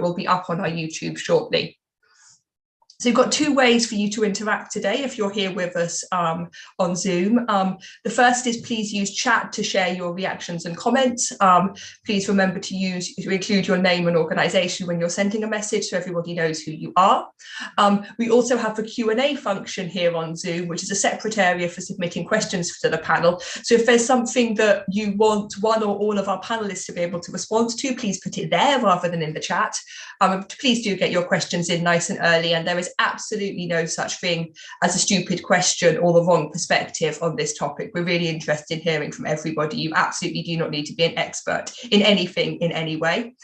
will be up on our YouTube shortly. So you've got two ways for you to interact today if you're here with us on Zoom. The first is please use chat to share your reactions and comments. Please remember to include your name and organisation when you're sending a message so everybody knows who you are. We also have the Q&A function here on Zoom, which is a separate area for submitting questions to the panel. So if there's something that you want one or all of our panellists to be able to respond to, please put it there rather than in the chat. Please do get your questions in nice and early, and there is absolutely no such thing as a stupid question or the wrong perspective on this topic. We're really interested in hearing from everybody. You absolutely do not need to be an expert in anything in any way.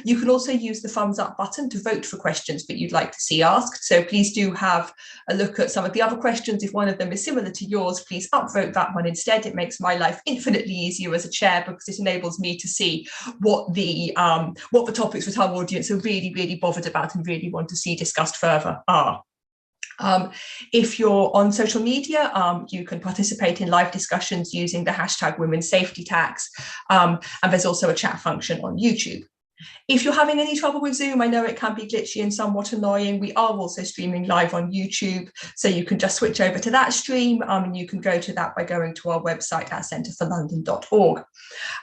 You can also use the thumbs up button to vote for questions that you'd like to see asked. So please do have a look at some of the other questions. If one of them is similar to yours, please upvote that one instead. It makes my life infinitely easier as a chair because it enables me to see what the topics that our audience are really, really bothered about and really want to see discussed further are. If you're on social media, you can participate in live discussions using the hashtag Women's Safety Tax, and there's also a chat function on YouTube. If you're having any trouble with Zoom, I know it can be glitchy and somewhat annoying. We are also streaming live on YouTube, so you can just switch over to that stream, and you can go to that by going to our website at centreforlondon.org.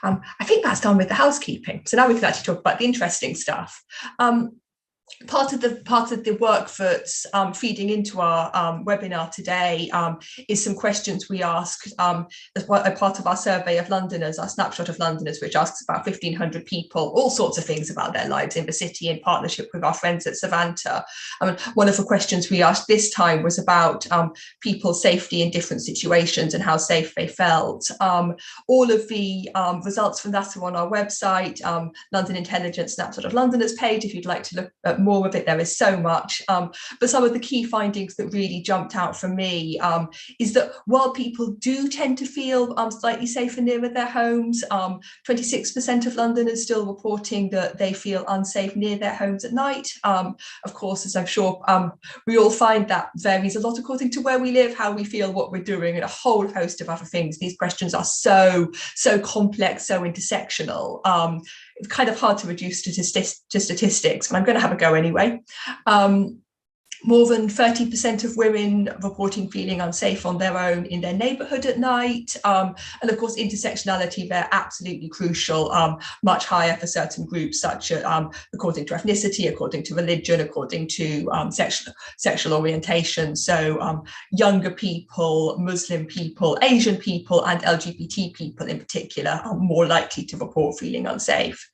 I think that's done with the housekeeping. So now we can actually talk about the interesting stuff. Part of the work that's feeding into our webinar today is some questions we asked as part of our survey of Londoners, our snapshot of Londoners, which asks about 1,500 people, all sorts of things about their lives in the city in partnership with our friends at Savanta. One of the questions we asked this time was about people's safety in different situations and how safe they felt. All of the results from that are on our website, London Intelligence Snapshot of Londoners page, if you'd like to look at more of it. There is so much, but some of the key findings that really jumped out for me is that while people do tend to feel slightly safer nearer their homes, 26% of Londoners still reporting that they feel unsafe near their homes at night. Of course, as I'm sure we all find, that varies a lot according to where we live, how we feel, what we're doing, and a whole host of other things. These questions are so complex, so intersectional. It's kind of hard to reduce to statistics, but I'm going to have a go anyway. More than 30% of women reporting feeling unsafe on their own in their neighbourhood at night. And of course, intersectionality, they're absolutely crucial, much higher for certain groups, such as according to ethnicity, according to religion, according to sexual orientation. So younger people, Muslim people, Asian people, and LGBT people in particular are more likely to report feeling unsafe.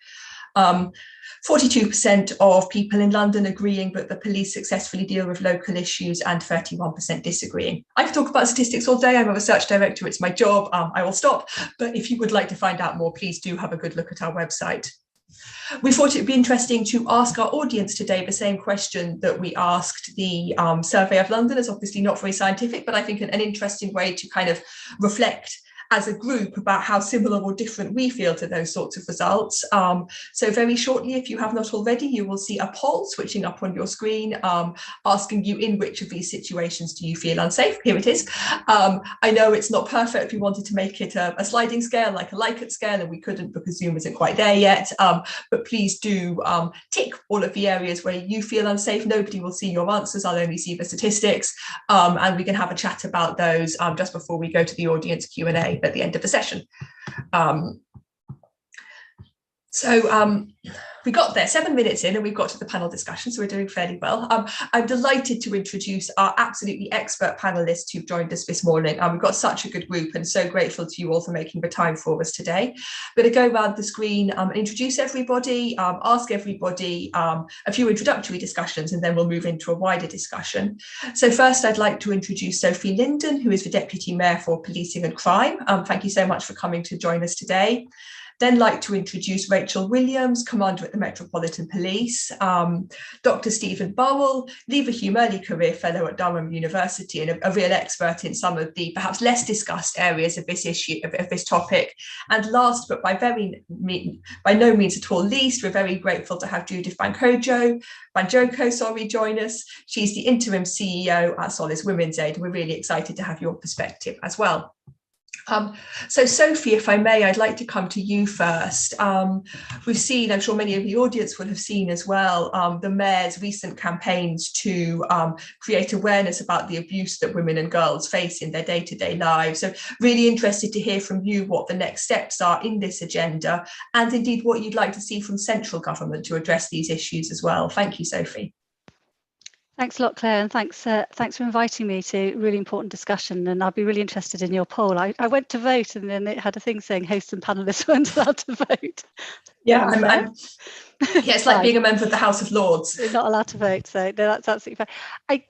42% of people in London agreeing that the police successfully deal with local issues, and 31% disagreeing. I could talk about statistics all day. I'm a research director, it's my job. I will stop, but if you would like to find out more, please do have a good look at our website. We thought it would be interesting to ask our audience today the same question that we asked the survey of Londoners. Obviously not very scientific, but I think an interesting way to kind of reflect as a group about how similar or different we feel to those sorts of results. So very shortly, if you have not already, you will see a poll switching up on your screen, asking you in which of these situations do you feel unsafe. Here it is. I know it's not perfect. We wanted to make it a sliding scale, like a Likert scale, and we couldn't because Zoom isn't quite there yet. But please do tick all of the areas where you feel unsafe. Nobody will see your answers. I'll only see the statistics, and we can have a chat about those just before we go to the audience Q&A at the end of the session. We got there 7 minutes in and we've got to the panel discussion, so we're doing fairly well. I'm delighted to introduce our absolutely expert panelists who've joined us this morning. We've got such a good group and so grateful to you all for making the time for us today. I'm going to go around the screen and introduce everybody, ask everybody a few introductory discussions, and then we'll move into a wider discussion. So first, I'd like to introduce Sophie Linden, who is the Deputy Mayor for Policing and Crime. Thank you so much for coming to join us today. Then like to introduce Rachel Williams, Commander at the Metropolitan Police, Dr. Stephen Burwell, Leverhulme Early Career Fellow at Durham University, and a real expert in some of the perhaps less discussed areas of this issue, of this topic. And last, but by no means at all least, we're very grateful to have Judith Banjoko, join us. She's the interim CEO at Solace Women's Aid. We're really excited to have your perspective as well. So Sophie, if I may, I'd like to come to you first. We've seen, I'm sure many of the audience will have seen as well, the Mayor's recent campaigns to create awareness about the abuse that women and girls face in their day-to-day lives. So really interested to hear from you what the next steps are in this agenda, and indeed what you'd like to see from central government to address these issues as well. Thank you, Sophie. Thanks a lot, Claire, and thanks for inviting me to a really important discussion. And I'll be really interested in your poll. I went to vote, and then it had a thing saying hosts and panelists weren't allowed to vote. Yeah, yeah, it's like being a member of the House of Lords. You're not allowed to vote, so no, that's absolutely fine.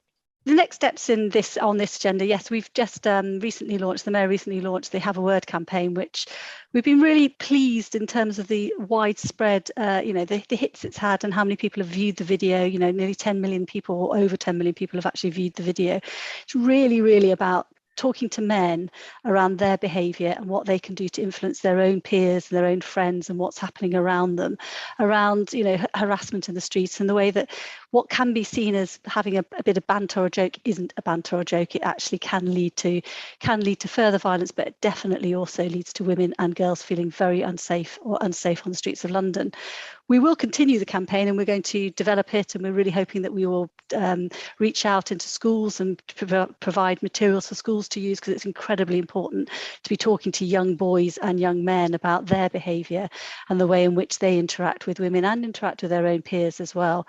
The next steps on this agenda, yes, we've just recently launched, the Mayor recently launched the Have a Word campaign, which we've been really pleased in terms of the widespread, the hits it's had and how many people have viewed the video. Nearly 10 million people, or over 10 million people have actually viewed the video. It's really, really about talking to men around their behaviour and what they can do to influence their own peers, their own friends, and what's happening around them, around harassment in the streets, and the way that what can be seen as having a bit of banter or joke isn't a banter or joke. It actually can lead to further violence, but it definitely also leads to women and girls feeling very unsafe on the streets of London. We will continue the campaign, and we're going to develop it, and we're really hoping that we will reach out into schools and provide materials for schools to use, because it's incredibly important to be talking to young boys and young men about their behaviour and the way in which they interact with women and interact with their own peers as well.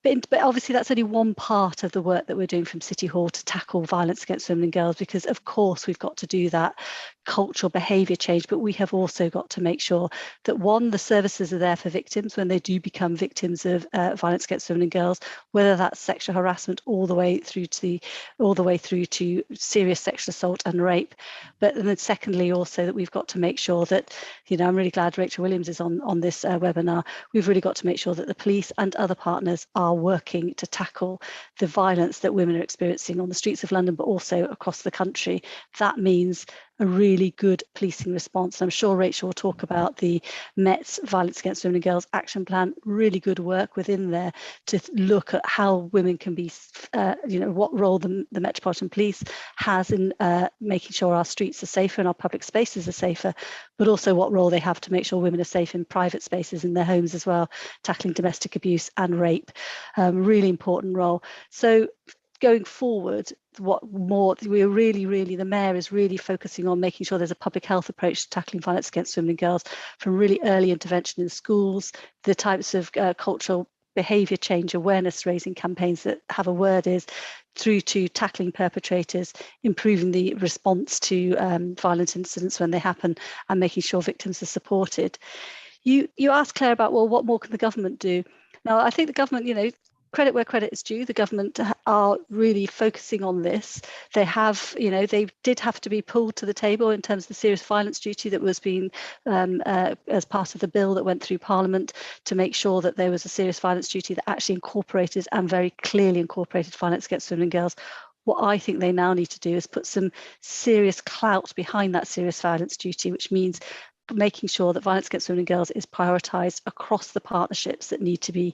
But obviously that's only one part of the work that we're doing from City Hall to tackle violence against women and girls, because of course we've got to do that cultural behaviour change, but we have also got to make sure that, one, the services are there for victims when they do become victims of violence against women and girls, whether that's sexual harassment all the way through to serious sexual assault and rape. But then secondly, also that we've got to make sure that, I'm really glad Rachel Williams is on this webinar. We've really got to make sure that the police and other partners are working to tackle the violence that women are experiencing on the streets of London, but also across the country. That means a really good policing response. And I'm sure Rachel will talk about the Met's Violence Against Women and Girls Action Plan. Really good work within there to look at how women can be, what role the Metropolitan Police has in making sure our streets are safer and our public spaces are safer, but also what role they have to make sure women are safe in private spaces in their homes as well, tackling domestic abuse and rape. Really important role. So going forward, the Mayor is really focusing on making sure there's a public health approach to tackling violence against women and girls, from really early intervention in schools, the types of cultural behaviour change awareness raising campaigns that Have a Word is, through to tackling perpetrators, improving the response to violent incidents when they happen, and making sure victims are supported. You asked, Claire, about, well, what more can the government do? Now, I think the government, credit where credit is due, the government are really focusing on this. They have, they did have to be pulled to the table in terms of the serious violence duty that was being as part of the bill that went through Parliament, to make sure that there was a serious violence duty that actually incorporated, and very clearly incorporated, violence against women and girls. What I think they now need to do is put some serious clout behind that serious violence duty, which means making sure that violence against women and girls is prioritised across the partnerships that need to be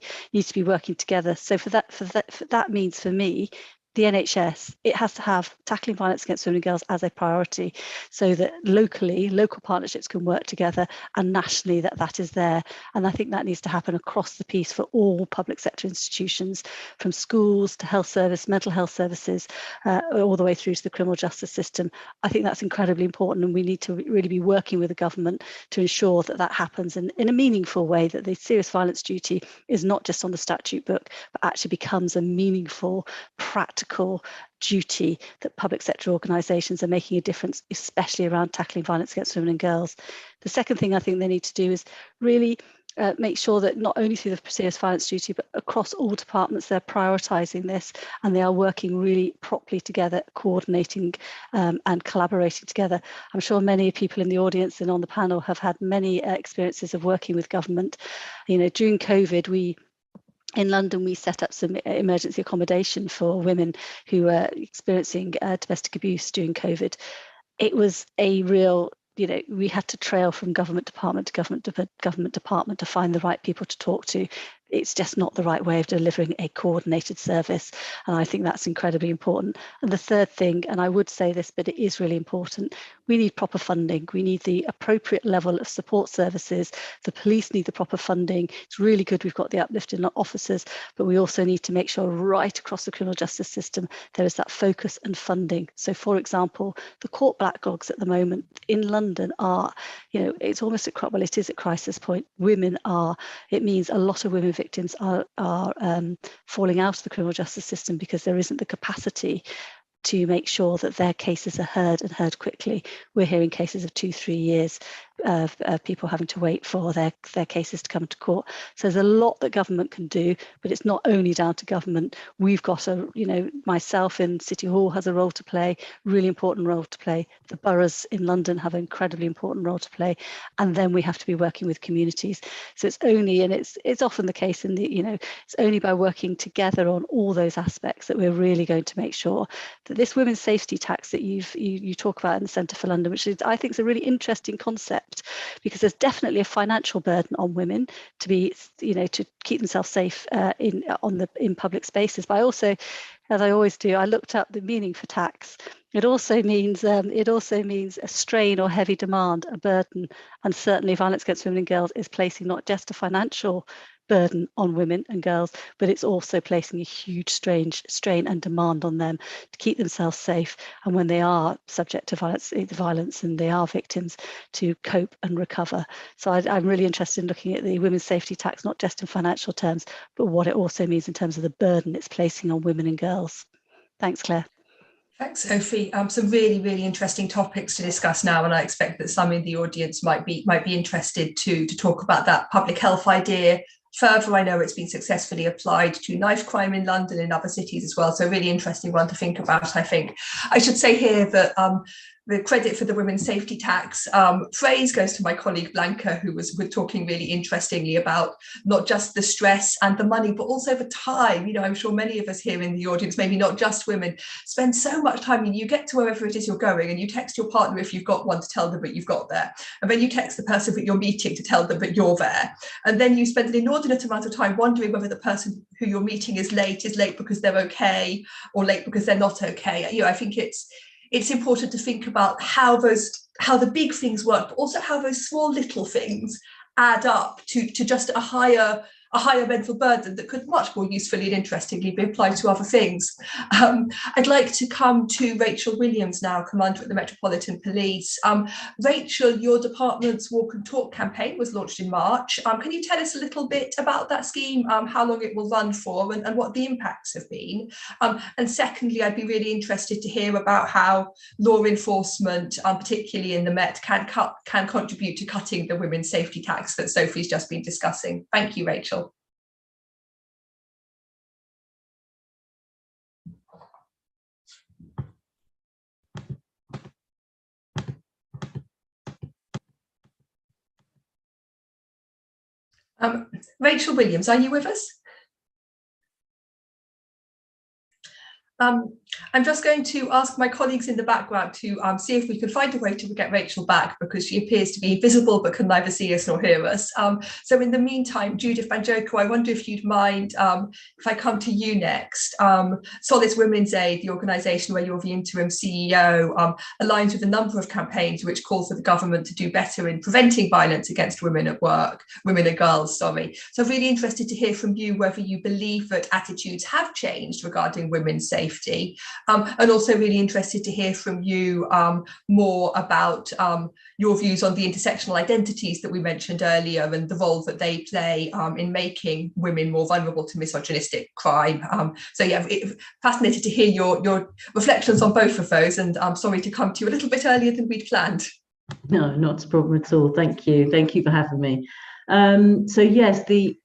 working together. So that means, for me, the NHS, it has to have tackling violence against women and girls as a priority, so that local partnerships can work together, and nationally that is there. And I think that needs to happen across the piece for all public sector institutions, from schools to health service, mental health services, all the way through to the criminal justice system. I think that's incredibly important, and we need to really be working with the government to ensure that happens in a meaningful way, that the serious violence duty is not just on the statute book, but actually becomes a meaningful, practical duty that public sector organisations are making a difference, especially around tackling violence against women and girls. The second thing I think they need to do is really make sure that not only through the serious violence duty, but across all departments, they're prioritising this, and they are working really properly together, coordinating and collaborating together. I'm sure many people in the audience and on the panel have had many experiences of working with government. During COVID, in London, we set up some emergency accommodation for women who were experiencing domestic abuse during COVID. It was a real, we had to trail from government department to government department to find the right people to talk to. it's just not the right way of delivering a coordinated service. And I think that's incredibly important. And the third thing, and I would say this, but it is really important, we need proper funding. We need the appropriate level of support services. The police need the proper funding. It's really good we've got the uplift in our officers, but we also need to make sure right across the criminal justice system there is that focus and funding. So for example, the court backlogs at the moment in London are, it's almost it is at crisis point. It means a lot of women victims are falling out of the criminal justice system because there isn't the capacity to make sure that their cases are heard and heard quickly. We're hearing cases of 2-3 years of people having to wait for their cases to come to court. So there's a lot that government can do, but it's not only down to government. We've got myself in City Hall has a role to play, really important role to play. The boroughs in London have an incredibly important role to play. And then we have to be working with communities. So it's often the case it's only by working together on all those aspects that we're really going to make sure that this women's safety tax that you talk about in the Centre for London, which I think is a really interesting concept, because there's definitely a financial burden on women to keep themselves safe in public spaces. But I also, as I always do, I looked up the meaning for tax. It also means a strain or heavy demand, a burden, and certainly violence against women and girls is placing not just a financial burden on women and girls, but it's also placing a huge strain and demand on them to keep themselves safe, and when they are subject to violence and they are victims, to cope and recover. So I'm really interested in looking at the women's safety tax, not just in financial terms, but what it also means in terms of the burden it's placing on women and girls. Thanks, Claire. Thanks, Sophie. Some really, really interesting topics to discuss now, and I expect that some in the audience might be interested to talk about that public health idea further. I know it's been successfully applied to knife crime in London and other cities as well, so a really interesting one to think about. I think I should say here that the credit for the women's safety tax phrase goes to my colleague Blanca, who was talking really interestingly about not just the stress and the money, but also the time. I'm sure many of us here in the audience, maybe not just women, spend so much time. You get to wherever it is you're going and you text your partner if you've got one to tell them that you've got there. And then you text the person that you're meeting to tell them that you're there. And then you spend an inordinate amount of time wondering whether the person who you're meeting is late because they're okay or late because they're not okay. I think it's important to think about how the big things work, but also how those small little things add up to just a higher mental burden that could much more usefully and interestingly be applied to other things. I'd like to come to Rachel Williams now, Commander at the Metropolitan Police. Rachel, your department's Walk and Talk campaign was launched in March. Can you tell us a little bit about that scheme, how long it will run for, and what the impacts have been? And secondly, I'd be really interested to hear about how law enforcement, particularly in the Met, can contribute to cutting the women's safety tax that Sophie's just been discussing. Thank you, Rachel. Rachel Williams, are you with us? I'm just going to ask my colleagues in the background to see if we can find a way to get Rachel back, because she appears to be visible but can neither see us nor hear us. So in the meantime, Judith Banjoko, I wonder if you'd mind if I come to you next. Solace Women's Aid, the organisation where you're the interim CEO, aligns with a number of campaigns which call for the government to do better in preventing violence against women at work, women and girls, sorry. So I'm really interested to hear from you whether you believe that attitudes have changed regarding women's safety. And also really interested to hear from you more about your views on the intersectional identities that we mentioned earlier and the role that they play in making women more vulnerable to misogynistic crime. So yeah, fascinated to hear your reflections on both of those, and I'm sorry to come to you a little bit earlier than we'd planned. No, not a problem at all. Thank you for having me. So yes, the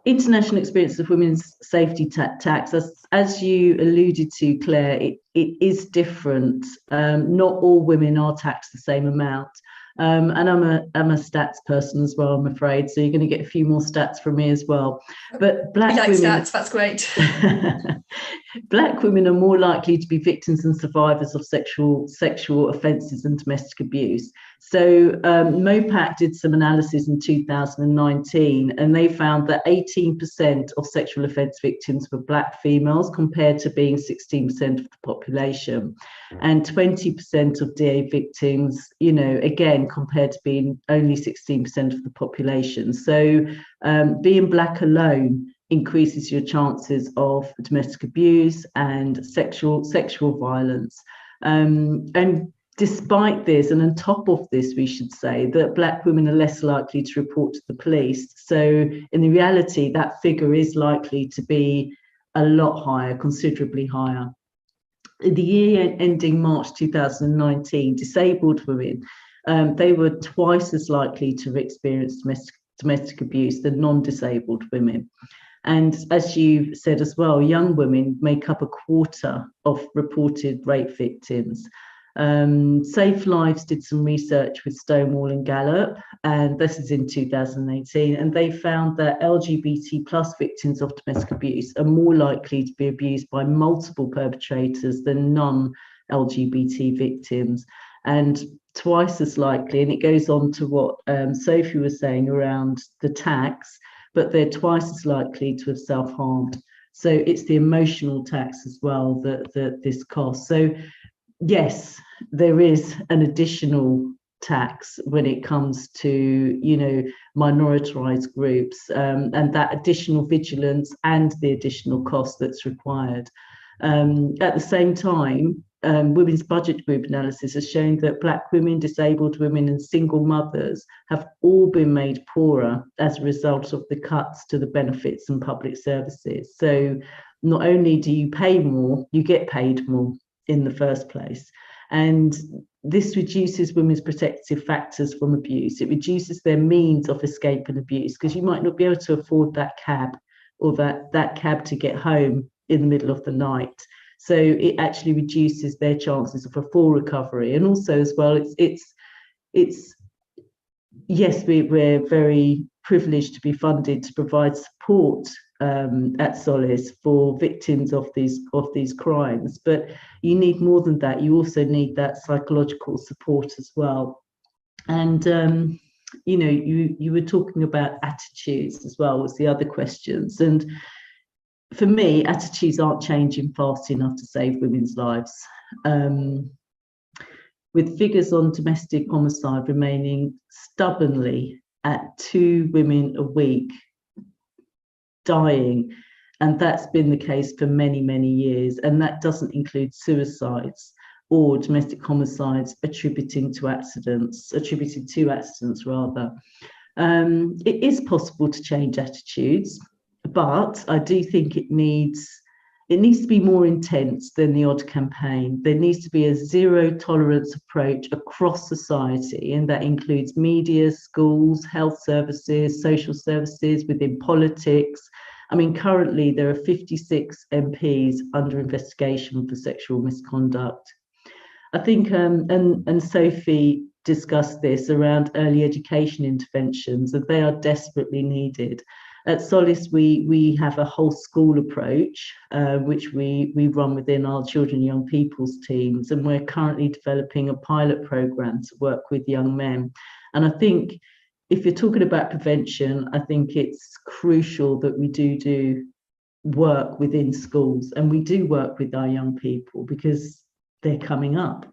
international experience of women's safety tax, as you alluded to, Claire, it is different. Not all women are taxed the same amount. And I'm a stats person as well, I'm afraid. So you're going to get a few more stats from me as well. But black women, stats, that's great. Black women are more likely to be victims and survivors of sexual offences and domestic abuse. So MOPAC did some analysis in 2019, and they found that 18% of sexual offence victims were Black females, compared to being 16% of the population, and 20% of DA victims, you know, again, compared to being only 16% of the population. So being Black alone increases your chances of domestic abuse and sexual violence. And despite this, and on top of this, we should say that Black women are less likely to report to the police. So in the reality, that figure is likely to be a lot higher, considerably higher. In the year ending March 2019, disabled women, they were twice as likely to have experienced domestic abuse than non-disabled women. And as you said as well, young women make up a quarter of reported rape victims. Safe Lives did some research with Stonewall and Gallup, and this is in 2018, and they found that LGBT plus victims of domestic abuse are more likely to be abused by multiple perpetrators than non-LGBT victims, and twice as likely, and it goes on to what Sophie was saying around the tax, but they're twice as likely to have self-harmed. So it's the emotional tax as well that this costs. So yes, there is an additional tax when it comes to, you know, minoritized groups, and that additional vigilance and the additional cost that's required. At the same time, Women's Budget Group analysis has shown that Black women, disabled women, and single mothers have all been made poorer as a result of the cuts to the benefits and public services. So not only do you pay more, you get paid more in the first place. And this reduces women's protective factors from abuse. It reduces their means of escape and abuse, because you might not be able to afford that cab or that cab to get home in the middle of the night. So it actually reduces their chances of a full recovery. And also as well, it's yes, we're very privileged to be funded to provide support at Solace for victims of these crimes, but you need more than that. You also need that psychological support as well. And you know, you were talking about attitudes as well, was the other questions. And for me, attitudes aren't changing fast enough to save women's lives. With figures on domestic homicide remaining stubbornly at 2 women a week dying, and that's been the case for many years, and that doesn't include suicides or domestic homicides attributed to accidents rather. It is possible to change attitudes, but I do think it needs to be more intense than the odd campaign. There needs to be a zero tolerance approach across society, and that includes media, schools, health services, social services, within politics. I mean, currently there are 56 MPs under investigation for sexual misconduct. I think, and Sophie discussed this around early education interventions, and they are desperately needed. At Solace, we have a whole school approach, which we run within our children and young people's teams, and we're currently developing a pilot program to work with young men. And I think if you're talking about prevention, I think it's crucial that we do work within schools, and we do work with our young people because they're coming up.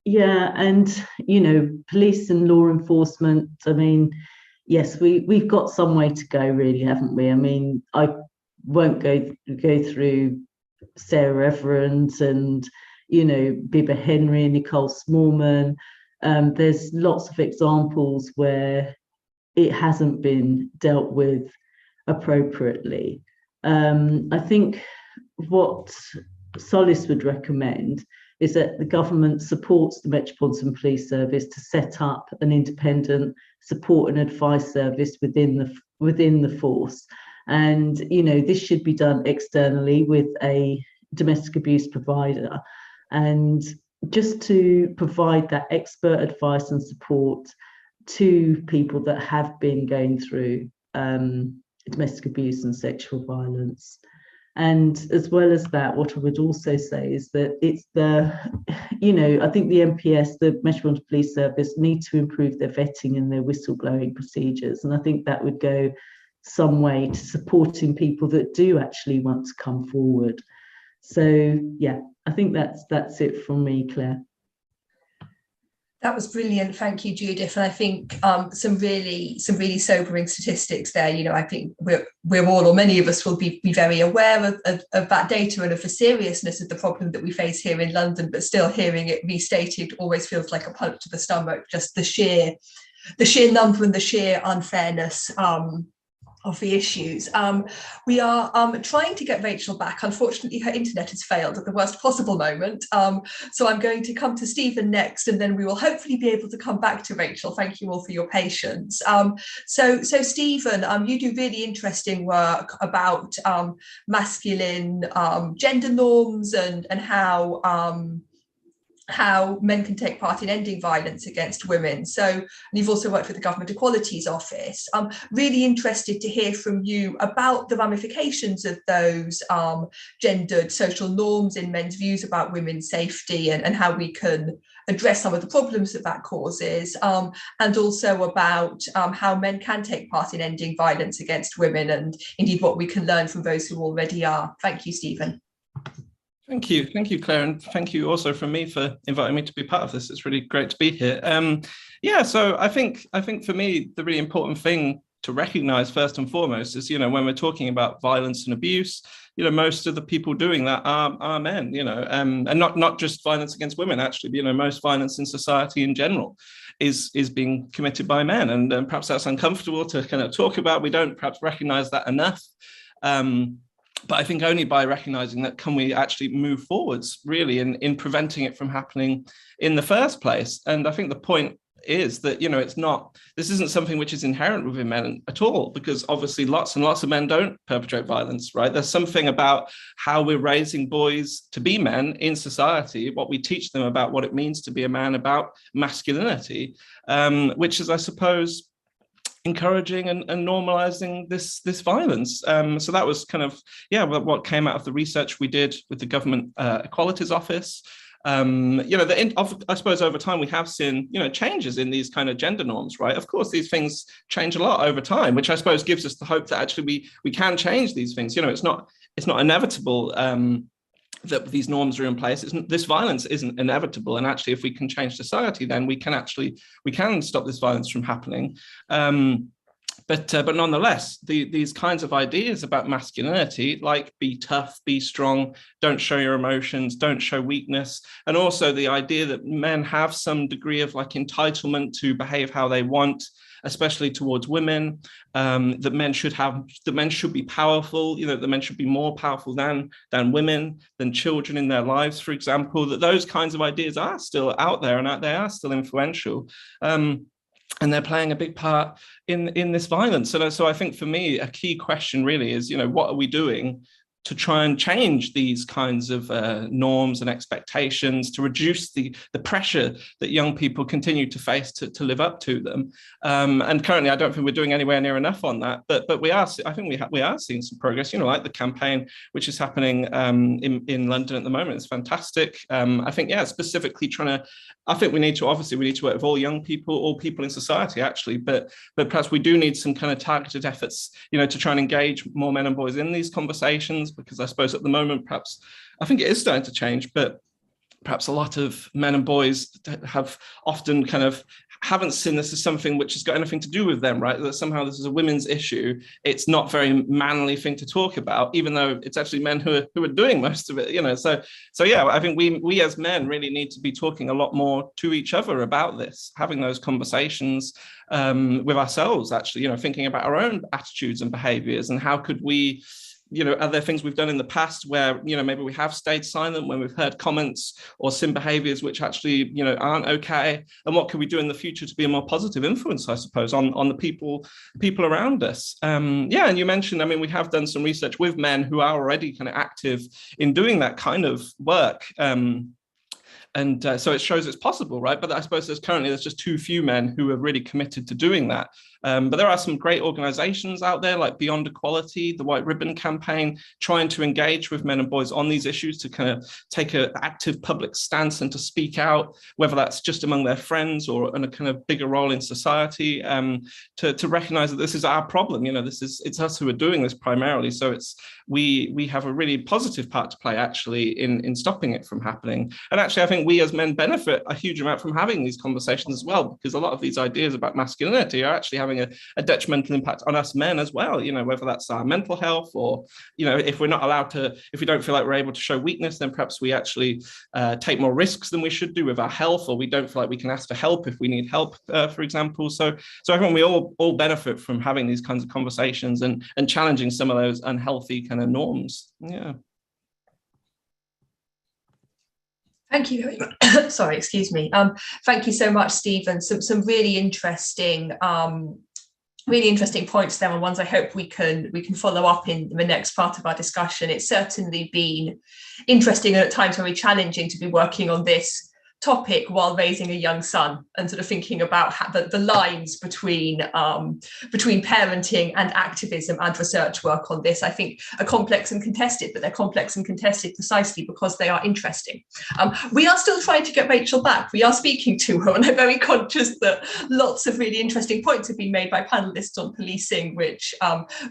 Yeah, and you know, police and law enforcement, I mean, yes, we've got some way to go, really, haven't we? I mean, I won't go through Sarah Everard and, you know, Bibba Henry and Nicole Smallman. There's lots of examples where it hasn't been dealt with appropriately. I think what Solace would recommend is that the government supports the Metropolitan Police Service to set up an independent support and advice service within the force. And, you know, this should be done externally with a domestic abuse provider, and just to provide that expert advice and support to people that have been going through domestic abuse and sexual violence. And as well as that, what I would also say is that it's I think the MPS, the Metropolitan Police Service, need to improve their vetting and their whistleblowing procedures. And I think that would go some way to supporting people that do actually want to come forward. So yeah, I think that's it from me, Claire. That was brilliant. Thank you, Judith. And I think some really sobering statistics there. I think we're all, or many of us will be very aware of that data and of the seriousness of the problem that we face here in London, but still hearing it restated always feels like a punch to the stomach, just the sheer number and the sheer unfairness of the issues. We are trying to get Rachel back. Unfortunately, her internet has failed at the worst possible moment. So I'm going to come to Stephen next, and then we will hopefully be able to come back to Rachel. Thank you all for your patience. So Stephen, you do really interesting work about masculine gender norms and how men can take part in ending violence against women. And you've also worked with the Government Equalities Office. I'm really interested to hear from you about the ramifications of those gendered social norms in men's views about women's safety and how we can address some of the problems that causes, and also about how men can take part in ending violence against women, and indeed what we can learn from those who already are. Thank you, Stephen. Thank you, Claire, and thank you also from me for inviting me to be part of this. It's really great to be here. So I think for me the really important thing to recognise first and foremost is when we're talking about violence and abuse, most of the people doing that are men, and not just violence against women actually, but, most violence in society in general is being committed by men, and perhaps that's uncomfortable to kind of talk about. We don't perhaps recognise that enough. But I think only by recognizing that can we actually move forwards really in preventing it from happening in the first place. And I think the point is that, this isn't something which is inherent within men at all, because obviously lots and lots of men don't perpetrate violence, right? There's something about how we're raising boys to be men in society, what we teach them about what it means to be a man, about masculinity, which is, I suppose, encouraging and normalizing this violence. So that was kind of, what came out of the research we did with the Government Equalities Office. I suppose over time we have seen, changes in these kind of gender norms, right? Of course, these things change a lot over time, which I suppose gives us the hope that actually we can change these things. It's not inevitable that these norms are in place. This violence isn't inevitable, and actually, if we can change society, then we can stop this violence from happening. But nonetheless, these kinds of ideas about masculinity, like be tough, be strong, don't show your emotions, don't show weakness, and also the idea that men have some degree of entitlement to behave how they want, especially towards women, that men should be powerful, that men should be more powerful than women, than children in their lives, for example, that those kinds of ideas are still out there and they are still influential. And they're playing a big part in this violence. So I think for me, a key question really is, what are we doing to try and change these kinds of norms and expectations, to reduce the pressure that young people continue to face to live up to them. And currently, I don't think we're doing anywhere near enough on that. But I think we are seeing some progress. Like the campaign which is happening in London at the moment is fantastic. I think specifically I think we need to work with all young people, all people in society actually. But perhaps we do need some kind of targeted efforts, to try and engage more men and boys in these conversations. Because I suppose at the moment, perhaps, I think it is starting to change, but perhaps a lot of men and boys have often haven't seen this as something which has got anything to do with them, right? That somehow this is a women's issue. It's not very manly thing to talk about, even though it's actually men who are doing most of it, So I think we as men really need to be talking a lot more to each other about this, having those conversations with ourselves, actually, thinking about our own attitudes and behaviors, and how could we, are there things we've done in the past where, maybe we have stayed silent when we've heard comments or seen behaviors which actually, aren't okay? And what can we do in the future to be a more positive influence, I suppose, on the people around us? And you mentioned, we have done some research with men who are already kind of active in doing that kind of work. So it shows it's possible, right? But I suppose there's just too few men who are really committed to doing that. But there are some great organizations out there like Beyond Equality, the White Ribbon Campaign, trying to engage with men and boys on these issues, to kind of take an active public stance and to speak out, whether that's just among their friends or in a kind of bigger role in society, to recognize that this is our problem. It's us who are doing this primarily. So we have a really positive part to play actually in stopping it from happening. And actually, I think we as men benefit a huge amount from having these conversations as well, because a lot of these ideas about masculinity are actually having a detrimental impact on us men as well, whether that's our mental health, or, if we're not allowed to, if we don't feel like we're able to show weakness, then perhaps we actually take more risks than we should do with our health, or we don't feel like we can ask for help if we need help, for example. So I think we all benefit from having these kinds of conversations and challenging some of those unhealthy kind of norms. Yeah. Thank you very much. Sorry, excuse me. Thank you so much, Stephen. Some really interesting points there, and ones I hope we can follow up in the next part of our discussion. It's certainly been interesting and at times very challenging to be working on this topic while raising a young son, and sort of thinking about the lines between parenting and activism and research work on this, I think, are complex and contested, but they're complex and contested precisely because they are interesting. We are still trying to get Rachel back. We are speaking to her, and I'm very conscious that lots of really interesting points have been made by panelists on policing, which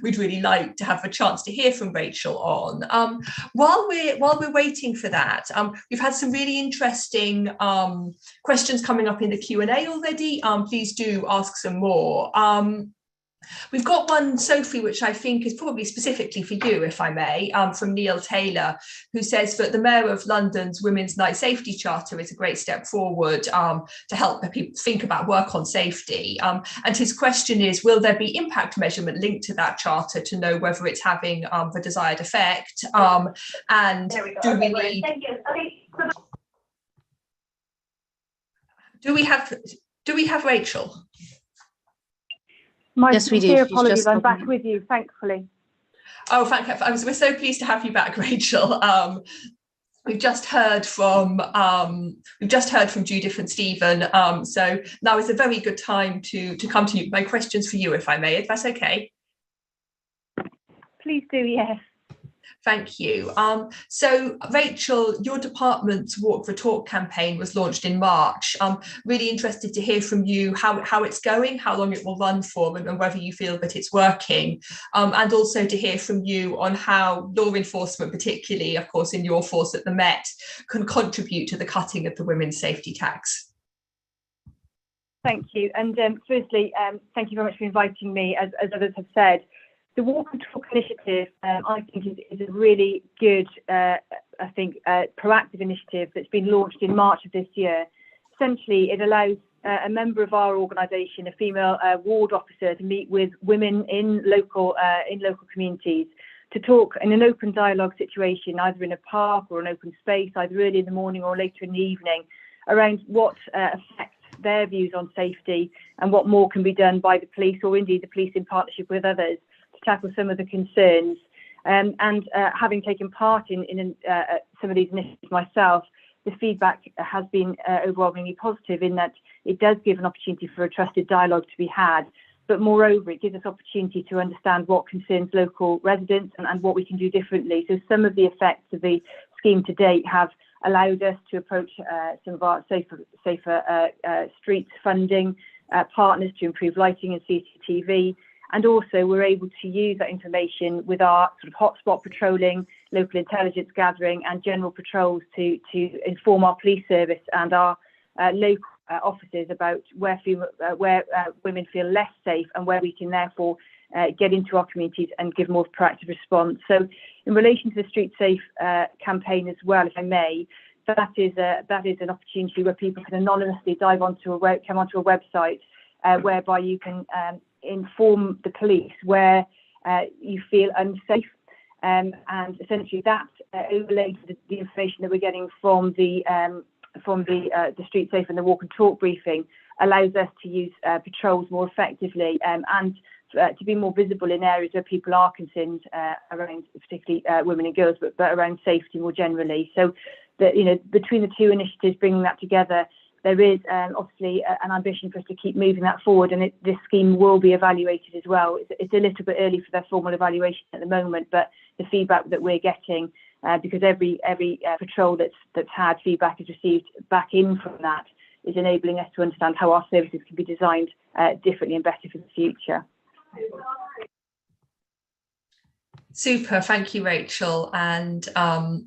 we'd really like to have a chance to hear from Rachel on. While we're waiting for that, we've had some really interesting questions coming up in the Q&A already. Please do ask some more. We've got one, Sophie, which I think is probably specifically for you, if I may, from Neil Taylor, who says that the Mayor of London's Women's Night Safety Charter is a great step forward to help people think about work on safety. And his question is, will there be impact measurement linked to that charter to know whether it's having the desired effect? And do we need... Do we have Rachel? My sincere apologies. I'm back with you, thankfully. Oh, we're so pleased to have you back, Rachel. We've just heard from Judith and Stephen. So now is a very good time to come to you. My questions for you, if I may, if that's okay. Please do, yes. Thank you. So, Rachel, your department's Walk the Talk campaign was launched in March. Really interested to hear from you how it's going, how long it will run for, and whether you feel that it's working. And also to hear from you on how law enforcement, particularly, of course, in your force at the Met, can contribute to the cutting of the women's safety tax. Thank you. And firstly, thank you very much for inviting me, as others have said. The Walk and Talk initiative, I think, is a really good, proactive initiative that's been launched in March of this year. Essentially, it allows a member of our organisation, a female ward officer, to meet with women in local communities to talk in an open dialogue situation, either in a park or an open space, either early in the morning or later in the evening, around what affects their views on safety and what more can be done by the police, or indeed the police in partnership with others, tackle some of the concerns. Having taken part in some of these initiatives myself, the feedback has been overwhelmingly positive, in that it does give an opportunity for a trusted dialogue to be had, but moreover it gives us opportunity to understand what concerns local residents and what we can do differently. So some of the effects of the scheme to date have allowed us to approach some of our safer streets funding partners to improve lighting and CCTV. And also we're able to use that information with our sort of hotspot patrolling, local intelligence gathering and general patrols to inform our police service and our local officers about where women feel less safe, and where we can therefore get into our communities and give more proactive response. So in relation to the Street Safe campaign as well, if I may, that is an opportunity where people can anonymously come onto a website whereby you can inform the police where you feel unsafe, and essentially that overlaid the information that we're getting from the Street Safe and the Walk and Talk briefing allows us to use patrols more effectively and to be more visible in areas where people are concerned around particularly women and girls, but around safety more generally. So between the two initiatives, bringing that together, there is obviously an ambition for us to keep moving that forward, and this scheme will be evaluated as well. It's a little bit early for their formal evaluation at the moment, but the feedback that we're getting, because every patrol that's had feedback is received back in from that, is enabling us to understand how our services can be designed differently and better for the future. Super, thank you, Rachel, and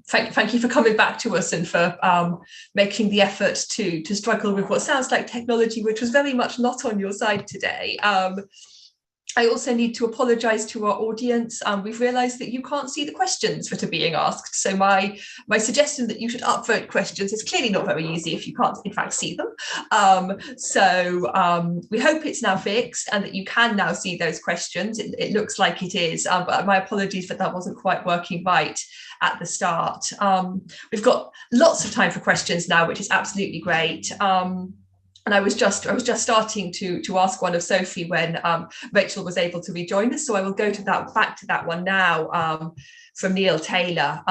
thank you for coming back to us and for making the effort to struggle with what sounds like technology, which was very much not on your side today. I also need to apologise to our audience. We've realised that you can't see the questions that are being asked. So my suggestion that you should upvote questions is clearly not very easy if you can't, in fact, see them. We hope it's now fixed and that you can now see those questions. It looks like it is, but my apologies that wasn't quite working right at the start. We've got lots of time for questions now, which is absolutely great. And I was just starting to ask one of Sophie when Rachel was able to rejoin us. So I will go back to that one now. From Neil Taylor,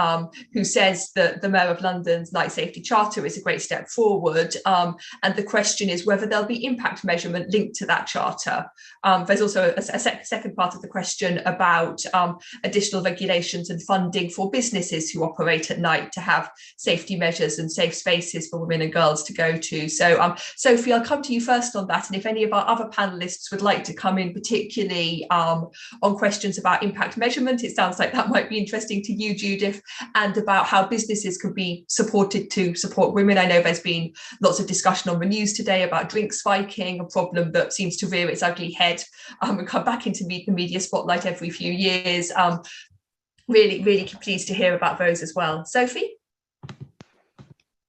who says that the Mayor of London's Night Safety Charter is a great step forward. And the question is whether there'll be impact measurement linked to that charter. There's also a second part of the question about additional regulations and funding for businesses who operate at night to have safety measures and safe spaces for women and girls to go to. So, Sophie, I'll come to you first on that. And if any of our other panelists would like to come in, particularly on questions about impact measurement, it sounds like that might be interesting to you, Judith, and about how businesses could be supported to support women. I know there's been lots of discussion on the news today about drink spiking, a problem that seems to rear its ugly head and come back into the media spotlight every few years. Really, really pleased to hear about those as well. Sophie?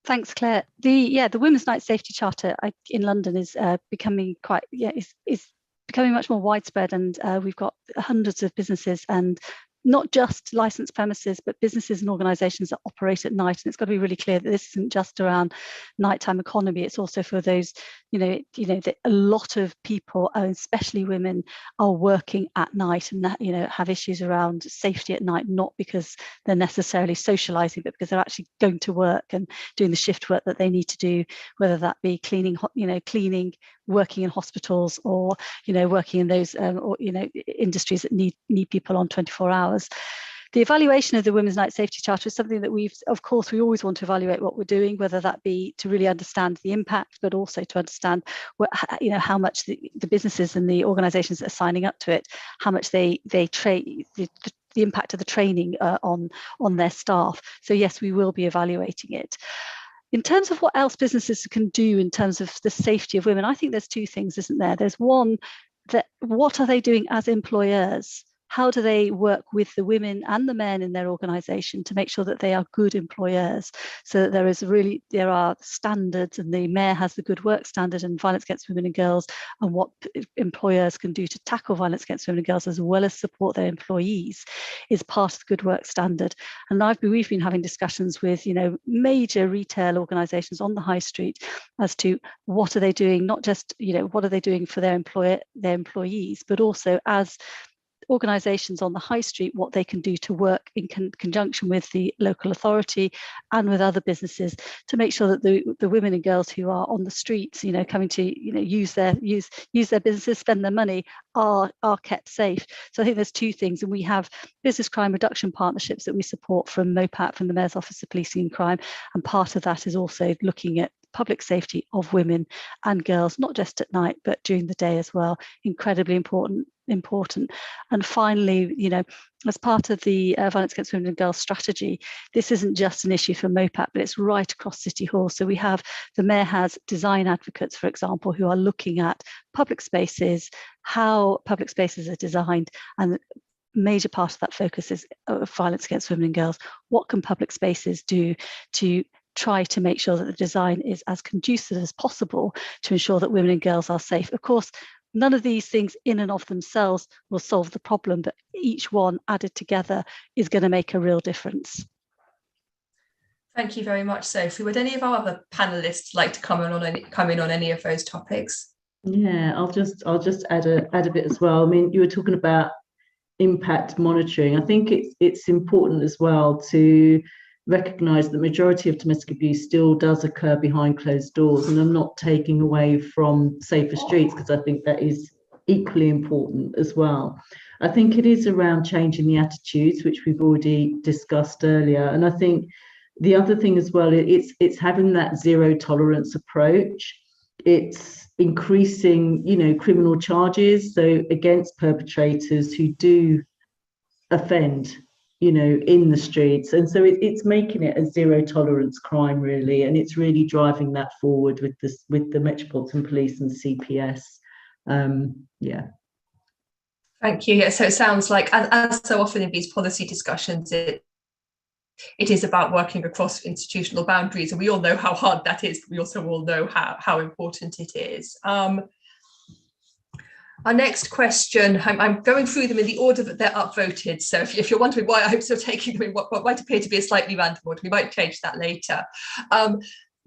Thanks, Claire. The Women's Night Safety Charter in London is becoming is becoming much more widespread, and we've got hundreds of businesses, and not just licensed premises, but businesses and organisations that operate at night. And it's got to be really clear that this isn't just around nighttime economy. It's also for those, that a lot of people, especially women, are working at night and have issues around safety at night, not because they're necessarily socialising, but because they're actually going to work and doing the shift work that they need to do, whether that be cleaning, working in hospitals, or working in those industries that need people on 24 hours. The evaluation of the Women's Night Safety Charter is something that we always want to evaluate what we're doing, whether that be to really understand the impact, but also to understand how much the businesses and the organisations that are signing up to it, how much they train, the impact of the training on their staff. So yes, we will be evaluating it. In terms of what else businesses can do in terms of the safety of women, I think there's two things, isn't there? There's one, that what are they doing as employers? How do they work with the women and the men in their organisation to make sure that they are good employers, so that there are standards, and the Mayor has the Good Work Standard and violence against women and girls, and what employers can do to tackle violence against women and girls as well as support their employees is part of the Good Work Standard. And we've been having discussions with major retail organisations on the high street as to what are they doing, not just what are they doing for their employees, but also as organisations on the high street, what they can do to work in conjunction with the local authority and with other businesses to make sure that the women and girls who are on the streets, coming to use their businesses, spend their money, are kept safe. So I think there's two things, and we have business crime reduction partnerships that we support from MOPAT, from the Mayor's Office of Policing and Crime, and part of that is also looking at public safety of women and girls, not just at night but during the day as well. Incredibly important. And finally, as part of the violence against women and girls strategy, this isn't just an issue for MOPAT, but it's right across City Hall. So the Mayor has design advocates, for example, who are looking at public spaces, how public spaces are designed, and major part of that focus is violence against women and girls. What can public spaces do to try to make sure that the design is as conducive as possible to ensure that women and girls are safe? Of course, none of these things in and of themselves will solve the problem, but each one added together is going to make a real difference. Thank you very much, Sophie. Would any of our other panelists like to come in on any of those topics? Yeah, I'll just add a bit as well. I mean, you were talking about impact monitoring. I think it's important as well to recognise the majority of domestic abuse still does occur behind closed doors, and I'm not taking away from safer streets, because I think that is equally important as well. I think it is around changing the attitudes, which we've already discussed earlier. And I think the other thing as well, it's having that zero tolerance approach. It's increasing, criminal charges, so against perpetrators who do offend, in the streets. And so it's making it a zero tolerance crime, really, and it's really driving that forward with the Metropolitan Police and CPS. Thank you. Yeah, so it sounds like, as so often in these policy discussions, it is about working across institutional boundaries, and we all know how hard that is, but we also all know how important it is. Our next question, I'm going through them in the order that they're upvoted. So if you're wondering why I'm sort of taking them in what might appear to be a slightly random order, we might change that later.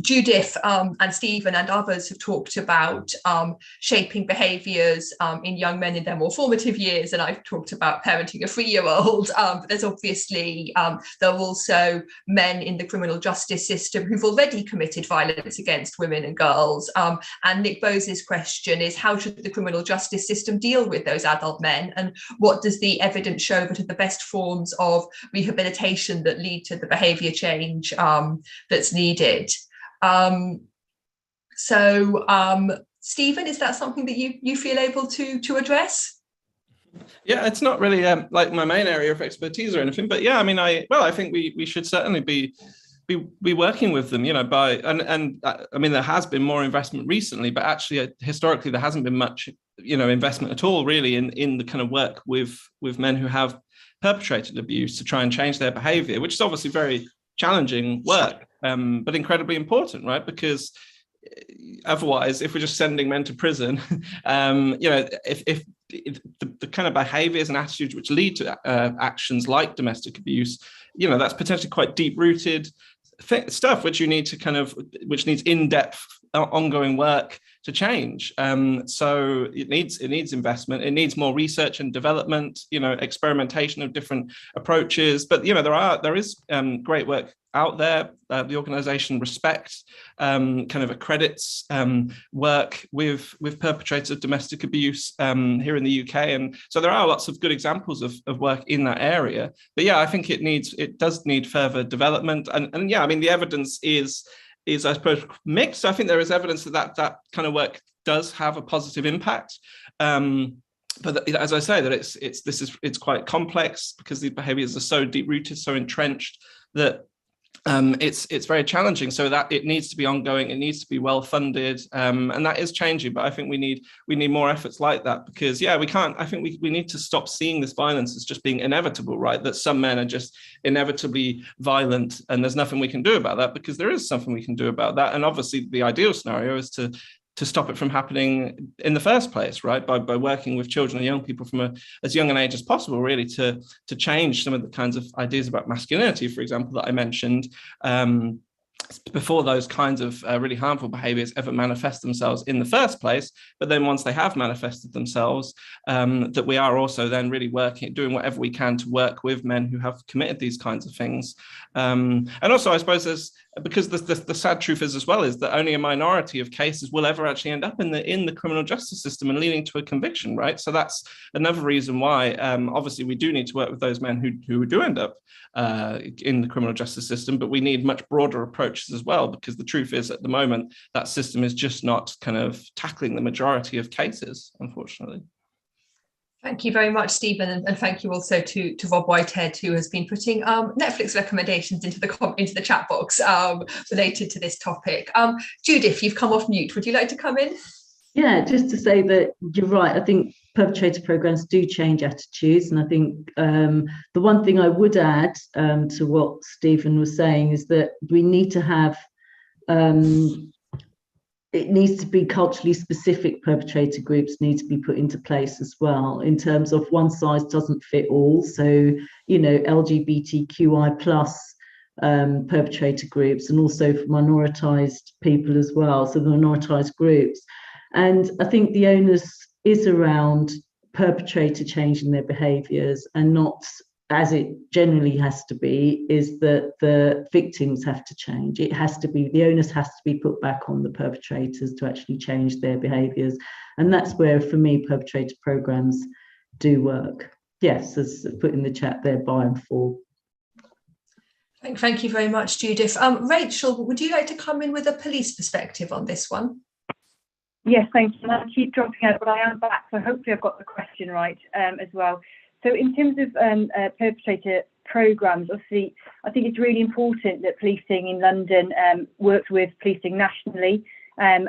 Judith and Stephen and others have talked about shaping behaviours in young men in their more formative years, and I've talked about parenting a 3-year-old. But there's obviously, there are also men in the criminal justice system who've already committed violence against women and girls. And Nick Bose's question is, how should the criminal justice system deal with those adult men, and what does the evidence show that are the best forms of rehabilitation that lead to the behaviour change that's needed? Stephen, is that something that you feel able to address? Yeah, it's not really like my main area of expertise or anything, but yeah, I mean, I think we should certainly be working with them, I mean, there has been more investment recently, but actually historically there hasn't been much, investment at all really in the kind of work with men who have perpetrated abuse to try and change their behavior, which is obviously very challenging work. But incredibly important, right? Because otherwise, if we're just sending men to prison, if the kind of behaviours and attitudes which lead to actions like domestic abuse, that's potentially quite deep-rooted stuff which which needs in-depth ongoing work to change. So it needs investment. It needs more research and development, experimentation of different approaches. But there is great work out there. The organisation Respect kind of accredits work with perpetrators of domestic abuse here in the UK, and so there are lots of good examples of work in that area. But yeah, I think it does need further development, and yeah, I mean, the evidence is I suppose mixed. I think there is evidence that kind of work does have a positive impact. But as I say, that it's quite complex because these behaviours are so deep rooted, so entrenched, that it's very challenging. So that it needs to be ongoing, it needs to be well funded, and that is changing. But I think we need more efforts like that, because yeah, we can't. I think we need to stop seeing this violence as just being inevitable, right? That some men are just inevitably violent, and there's nothing we can do about that, because there is something we can do about that. And obviously, the ideal scenario is to stop it from happening in the first place, right? By working with children and young people from as young an age as possible, really, to change some of the kinds of ideas about masculinity, for example, that I mentioned, before those kinds of really harmful behaviors ever manifest themselves in the first place. But then once they have manifested themselves, that we are also then really doing whatever we can to work with men who have committed these kinds of things. And also, I suppose because the sad truth is as well is that only a minority of cases will ever actually end up in the criminal justice system and leading to a conviction, right? So that's another reason why obviously we do need to work with those men who do end up in the criminal justice system, but we need much broader approaches as well, because the truth is at the moment that system is just not kind of tackling the majority of cases, unfortunately. Thank you very much, Stephen, and thank you also to Rob Whitehead, who has been putting Netflix recommendations into the chat box related to this topic. Judith, you've come off mute. Would you like to come in? Yeah, just to say that you're right. I think perpetrator programs do change attitudes, and I think the one thing I would add to what Stephen was saying is that we need to have it needs to be culturally specific. Perpetrator groups need to be put into place as well, in terms of one size doesn't fit all. So, LGBTQI plus perpetrator groups, and also for minoritized people as well, so the minoritized groups. And I think the onus is around perpetrator changing their behaviours and not as it generally has to be, is that the victims have to change. It has to be, the onus has to be put back on the perpetrators to actually change their behaviours. And that's where, for me, perpetrator programmes do work. Yes, as put in the chat there, by and for. Thank you very much, Judith. Rachel, would you like to come in with a police perspective on this one? Yes, thank you. I keep dropping out, but I am back, so hopefully I've got the question right as well. So in terms of perpetrator programmes, obviously, I think it's really important that policing in London works with policing nationally and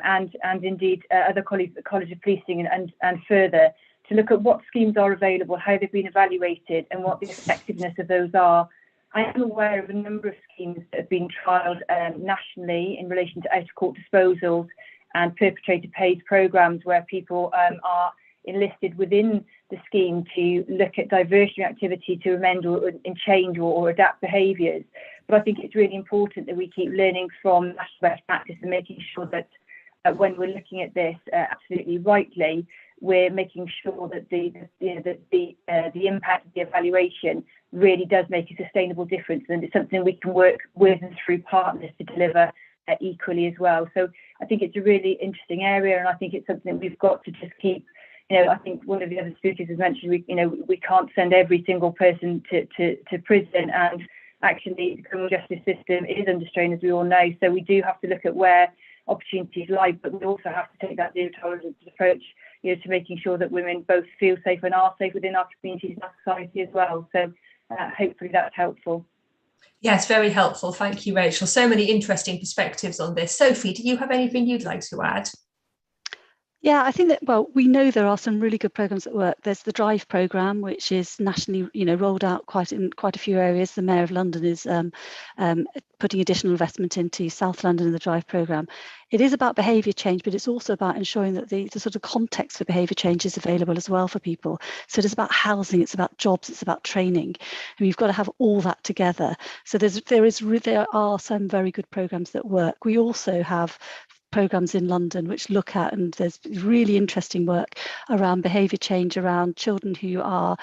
indeed other College of Policing and further to look at what schemes are available, how they've been evaluated and what the effectiveness of those are. I am aware of a number of schemes that have been trialled nationally in relation to out-of-court disposals and perpetrator paid programmes where people are enlisted within the scheme to look at diversionary activity to amend or change or adapt behaviours. But I think it's really important that we keep learning from national best practice and making sure that when we're looking at this absolutely rightly, we're making sure that the impact of the evaluation really does make a sustainable difference, and it's something we can work with and through partners to deliver equally as well. So I think it's a really interesting area, and I think it's something we've got to just keep. I think one of the other speakers has mentioned we can't send every single person to prison, and actually the criminal justice system is under strain, as we all know. So we do have to look at where opportunities lie, but we also have to take that zero tolerance approach, to making sure that women both feel safe and are safe within our communities and our society as well. So hopefully that's helpful. Yes, very helpful. Thank you, Rachel. So many interesting perspectives on this. Sophie, do you have anything you'd like to add? Yeah, I think that, well, we know there are some really good programs at work. There's the Drive programme, which is nationally, rolled out in quite a few areas. The Mayor of London is putting additional investment into South London in the Drive programme. It is about behaviour change, but it's also about ensuring that the sort of context for behaviour change is available as well for people. So it is about housing, it's about jobs, it's about training, and you've got to have all that together. So there are some very good programmes that work. We also have programmes in London which look at, and there's really interesting work around behaviour change around children who are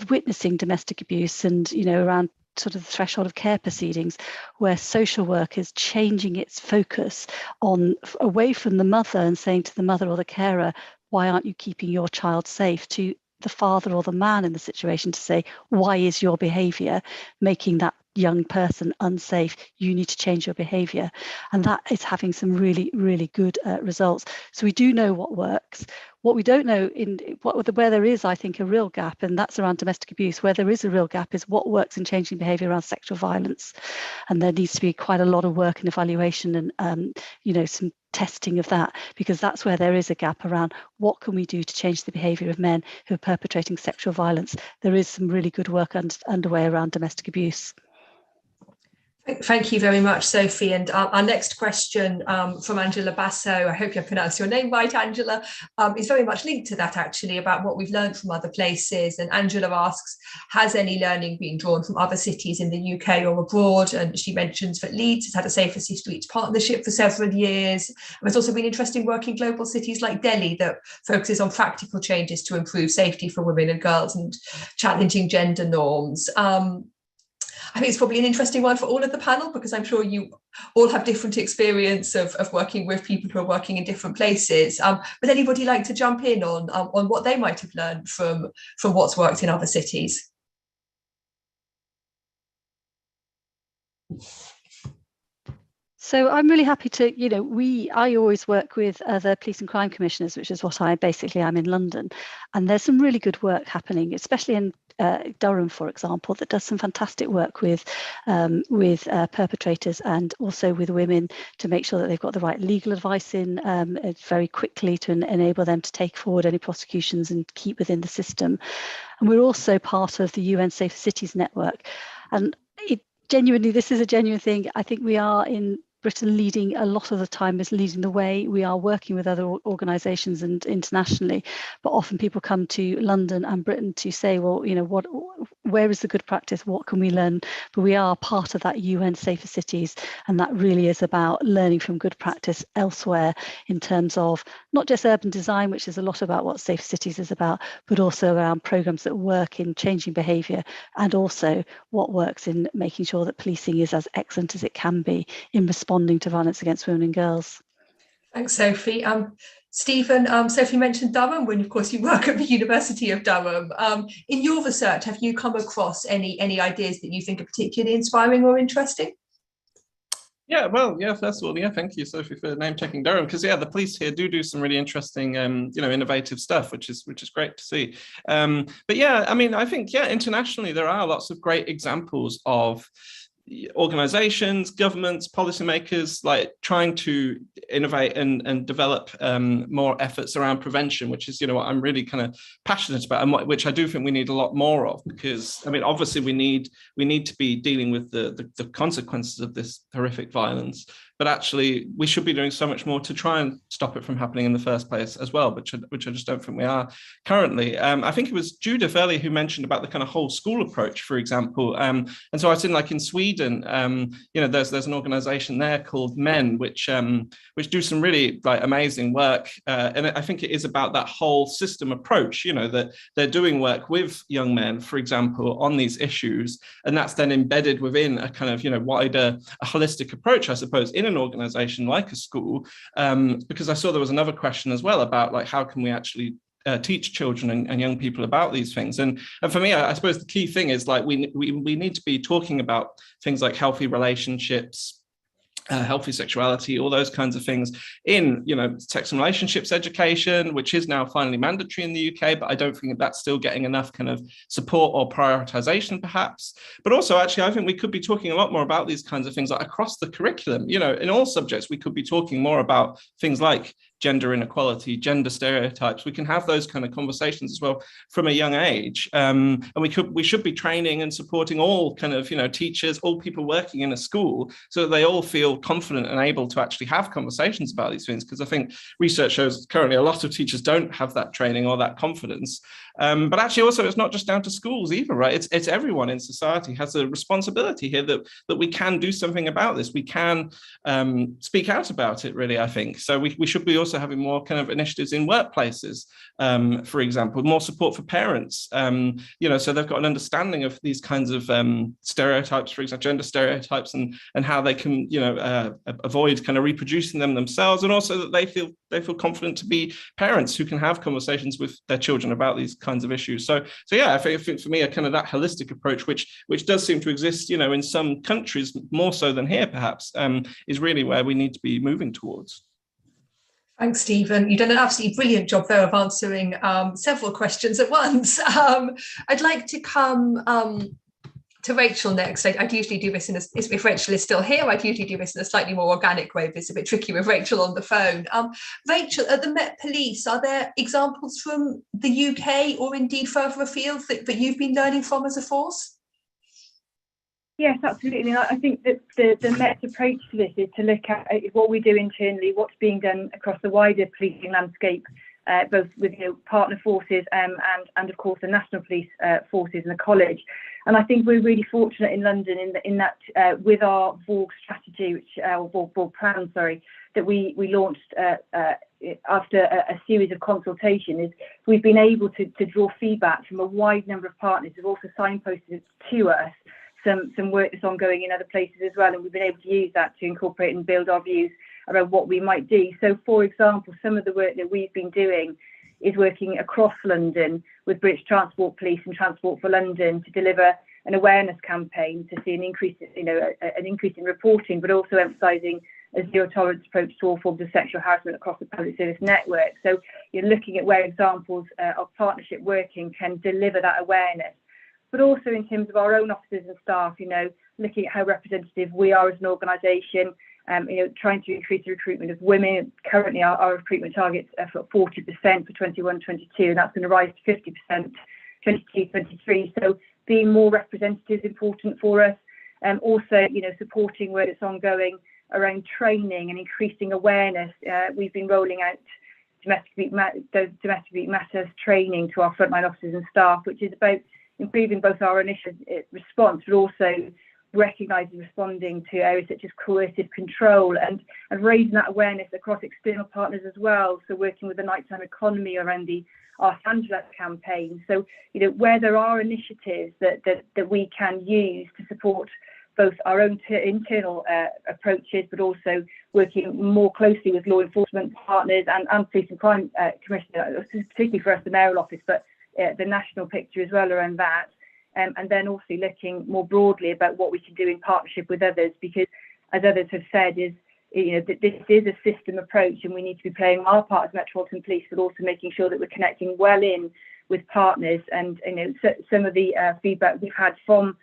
witnessing domestic abuse, and around sort of the threshold of care proceedings, where social work is changing its focus on away from the mother and saying to the mother or the carer, why aren't you keeping your child safe, to the father or the man in the situation to say, why is your behaviour making that young person unsafe? You need to change your behaviour. And that is having some really, really good results. So we do know what works. What we don't know where there is, I think, a real gap, and that's around domestic abuse. Where there is a real gap is what works in changing behaviour around sexual violence. And there needs to be quite a lot of work and evaluation and, some testing of that, because that's where there is a gap around what can we do to change the behaviour of men who are perpetrating sexual violence. There is some really good work underway around domestic abuse. Thank you very much, Sophie. And our next question from Angela Basso, I hope you pronounced your name right, Angela, is very much linked to that, actually, about what we've learned from other places. And Angela asks, has any learning been drawn from other cities in the UK or abroad? And she mentions that Leeds has had a Safer Streets partnership for several years. There's also been interesting work in global cities like Delhi that focuses on practical changes to improve safety for women and girls and challenging gender norms. I think it's probably an interesting one for all of the panel, because I'm sure you all have different experience of working with people who are working in different places. Would anybody like to jump in on what they might have learned from what's worked in other cities? So I'm really happy to, I always work with other police and crime commissioners, which is what I'm in London. And there's some really good work happening, especially in Durham, for example, that does some fantastic work with perpetrators and also with women to make sure that they've got the right legal advice in very quickly to enable them to take forward any prosecutions and keep within the system. And we're also part of the Unsafe Cities network. And genuinely, this is a genuine thing. I think we are in Britain leading a lot of the time is leading the way. We are working with other organisations and internationally, but often people come to London and Britain to say, well, you know, where is the good practice? What can we learn? But we are part of that UN Safer Cities, and that really is about learning from good practice elsewhere in terms of not just urban design, which is a lot about what Safer Cities is about, but also around programmes that work in changing behaviour, and also what works in making sure that policing is as excellent as it can be in responding to violence against women and girls. Thanks, Sophie. Stephen, Sophie mentioned Durham, when of course you work at the University of Durham. In your research, have you come across any ideas that you think are particularly inspiring or interesting? Yeah, well, yeah, first of all, yeah, thank you, Sophie, for name checking Durham, because yeah, the police here do some really interesting, you know, innovative stuff, which is great to see. But yeah, I mean, I think, yeah, internationally, there are lots of great examples of organizations, governments, policymakers, like trying to innovate and develop more efforts around prevention, which is, you know, what I'm really kind of passionate about, and which I do think we need a lot more of, because I mean, obviously we need to be dealing with the consequences of this horrific violence, but actually we should be doing so much more to try and stop it from happening in the first place as well, which I just don't think we are currently. I think it was Judith earlier who mentioned about the kind of whole school approach, for example. And so I was in Sweden, you know, there's an organization there called Men, which do some really like amazing work. And I think it is about that whole system approach, you know, that they're doing work with young men, for example, on these issues. And that's then embedded within a kind of, you know, wider, a holistic approach, I suppose, in an organization like a school. Because I saw there was another question as well about like, how can we actually teach children and young people about these things, and for me, I suppose the key thing is like we need to be talking about things like healthy relationships, healthy sexuality, all those kinds of things in, you know, sex and relationships education, which is now finally mandatory in the UK, but I don't think that's still getting enough kind of support or prioritization perhaps. But also actually I think we could be talking a lot more about these kinds of things like across the curriculum, you know, in all subjects we could be talking more about things like gender inequality, gender stereotypes. We can have those kind of conversations as well from a young age. And we should be training and supporting all kind of, you know, teachers, all people working in a school, so that they all feel confident and able to actually have conversations about these things. Because I think research shows currently a lot of teachers don't have that training or that confidence. But actually also it's not just down to schools either, right? It's everyone in society has a responsibility here that we can do something about this. We can speak out about it, really, I think. So we should be also having more kind of initiatives in workplaces, for example, more support for parents, you know, so they've got an understanding of these kinds of stereotypes, for example, gender stereotypes, and how they can, you know, avoid kind of reproducing them themselves, and also that they feel confident to be parents who can have conversations with their children about these kinds of issues. So yeah, I think for me, a kind of that holistic approach, which does seem to exist, you know, in some countries more so than here, perhaps, is really where we need to be moving towards. Thanks, Stephen. You've done an absolutely brilliant job there of answering several questions at once. I'd like to come to Rachel next. I'd usually do this if Rachel is still here, I'd usually do this in a slightly more organic way, but it's a bit tricky with Rachel on the phone. Rachel, at the Met Police, are there examples from the UK or indeed further afield that you've been learning from as a force? Yes, absolutely. And I think that the Met's approach to this is to look at what we do internally, what's being done across the wider policing landscape, both with, you know, partner forces and of course the national police forces and the college. And I think we're really fortunate in London in that with our VORG strategy, VORG plan, sorry, that we launched after a series of consultations, we've been able to draw feedback from a wide number of partners who've also signposted to us some work that's ongoing in other places as well, and we've been able to use that to incorporate and build our views around what we might do. So, for example, some of the work that we've been doing is working across London with British Transport Police and Transport for London to deliver an awareness campaign to see an increase, you know, an increase in reporting, but also emphasising a zero tolerance approach to all forms of sexual harassment across the public service network. So you're looking at where examples of partnership working can deliver that awareness, but also in terms of our own officers and staff, you know, looking at how representative we are as an organisation, you know, trying to increase the recruitment of women. Currently, our recruitment targets are for 40% for 21-22, and that's going to rise to 50% 22-23. So being more representative is important for us. Also, you know, supporting where it's ongoing around training and increasing awareness. We've been rolling out domestic abuse matters training to our frontline officers and staff, which is about improving both our initial response, but also recognising responding to areas such as coercive control and raising that awareness across external partners as well. So working with the nighttime economy around the Archangela campaign. So, where there are initiatives that we can use to support both our own internal approaches, but also working more closely with law enforcement partners and police and crime commissioner, particularly for us, the mayoral office, but the national picture as well around that. And then also looking more broadly about what we can do in partnership with others, because as others have said, this is a system approach, and we need to be playing our part as Metropolitan Police, but also making sure that we're connecting well in with partners. And some of the feedback we've had from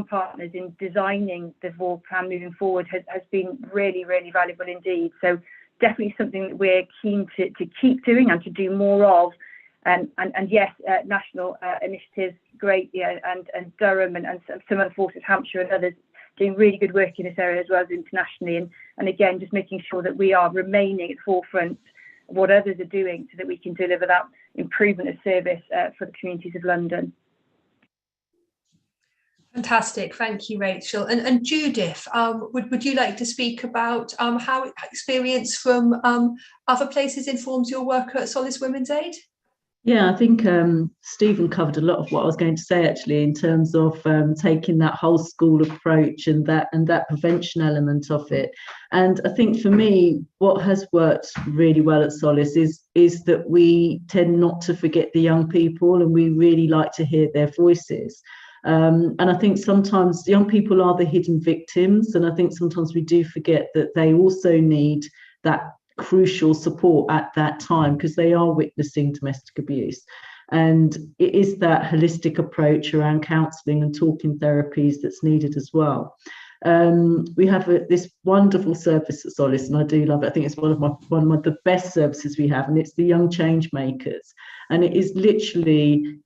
partners in designing the VOR plan moving forward has been really, really valuable indeed. So definitely something that we're keen to keep doing and to do more of. And yes, national initiatives, great, and Durham and some other forces, Hampshire and others, doing really good work in this area as well as internationally. And again, just making sure that we are remaining at the forefront of what others are doing so that we can deliver that improvement of service for the communities of London. Fantastic, thank you, Rachel. And Judith, would you like to speak about how experience from other places informs your work at Solace Women's Aid? Yeah, I think Stephen covered a lot of what I was going to say actually, in terms of taking that whole school approach and that prevention element of it. And I think for me, what has worked really well at Solace is that we tend not to forget the young people, and we really like to hear their voices. And I think sometimes young people are the hidden victims, and I think sometimes we do forget that they also need that crucial support at that time, because they are witnessing domestic abuse. And it is that holistic approach around counselling and talking therapies that's needed as well. We have this wonderful service at Solace, and I do love it. I think it's one of the best services we have, and it's the Young Change Makers. And it is literally,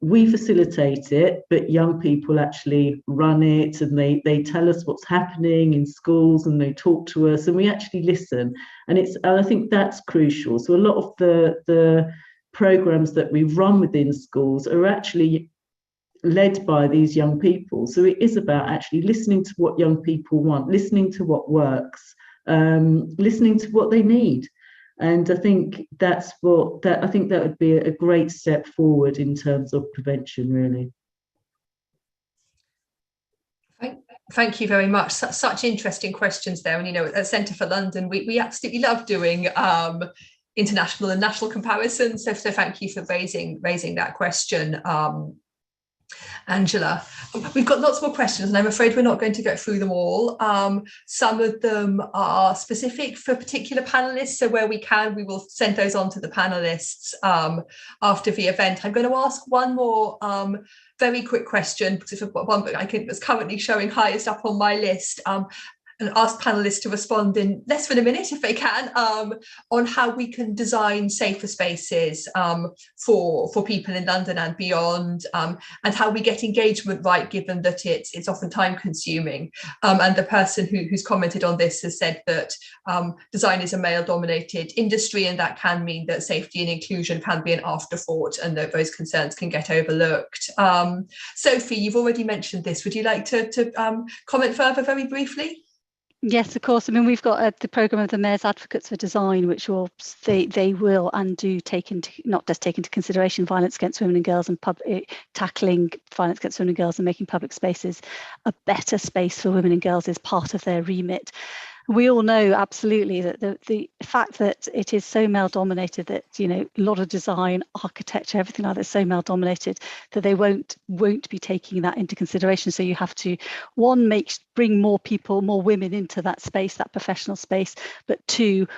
we facilitate it, but young people actually run it, and they tell us what's happening in schools, and they talk to us, and we actually listen. And I think that's crucial. So a lot of the programs that we run within schools are actually led by these young people. So it is about actually listening to what young people want, listening to what works, listening to what they need. And I think that would be a great step forward in terms of prevention, really. Thank you very much. Such interesting questions there. And at Centre for London, we absolutely love doing international and national comparisons. So thank you for raising that question, Angela. We've got lots more questions, and I'm afraid we're not going to get through them all. Some of them are specific for particular panelists, so where we can, we will send those on to the panelists after the event. I'm going to ask one more very quick question, because I've got one that I think that's currently showing highest up on my list, and ask panelists to respond in less than a minute if they can, on how we can design safer spaces for people in London and beyond, and how we get engagement right, given that it's often time consuming. And the person who's commented on this has said that design is a male dominated industry, and that can mean that safety and inclusion can be an afterthought, and that those concerns can get overlooked. Sophie, you've already mentioned this. Would you like to comment further very briefly? Yes, of course. I mean, we've got the programme of the Mayor's Advocates for Design, which they will and do not just take into consideration violence against women and girls, and tackling violence against women and girls and making public spaces a better space for women and girls is part of their remit. We all know absolutely that the fact that it is so male dominated, that a lot of design, architecture, everything like that is so male dominated, that they won't be taking that into consideration. So you have to, one, bring more people, more women into that space, that professional space, but two,